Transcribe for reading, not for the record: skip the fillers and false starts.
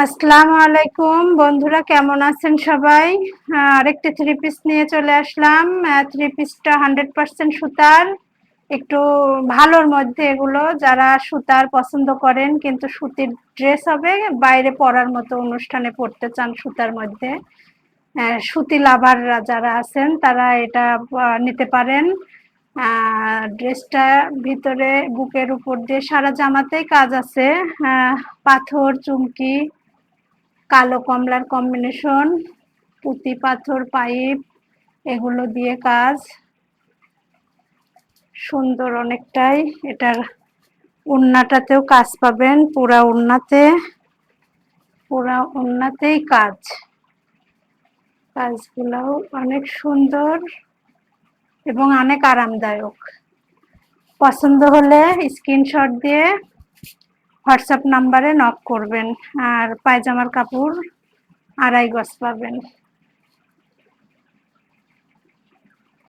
আসসালামু আলাইকুম বন্ধুরা, কেমন আছেন সবাই? আরেকটি থ্রি পিস নিয়ে চলে আসলাম। থ্রি পিসটা 100% সুতার, একটু ভালোর মধ্যে। এগুলো যারা সুতার পছন্দ করেন কিন্তু সুতির ড্রেস হবে, বাইরে পরার মতো অনুষ্ঠানে পরতে চান সুতার মধ্যে, সুতি লাভাররা যারা আছেন তারা এটা নিতে পারেন। ড্রেসটা ভিতরে বুকের উপর দিয়ে সারা জামাতেই কাজ আছে। পাথর চুমকি, কালো কমলার কম্বিনেশন, পুঁতি পাথর পাইপ, এগুলো দিয়ে কাজ সুন্দর অনেকটাই। এটার ওড়নাটাতেও কাজ পাবেন, পুরা ওড়নাতেই কাজগুলোও অনেক সুন্দর এবং অনেক আরামদায়ক। পছন্দ হলে স্ক্রিনশট দিয়ে হোয়াটসঅ্যাপ নাম্বারে নক করবেন। আর পায়জামার কাপড় 2.5 গজ পাবেন।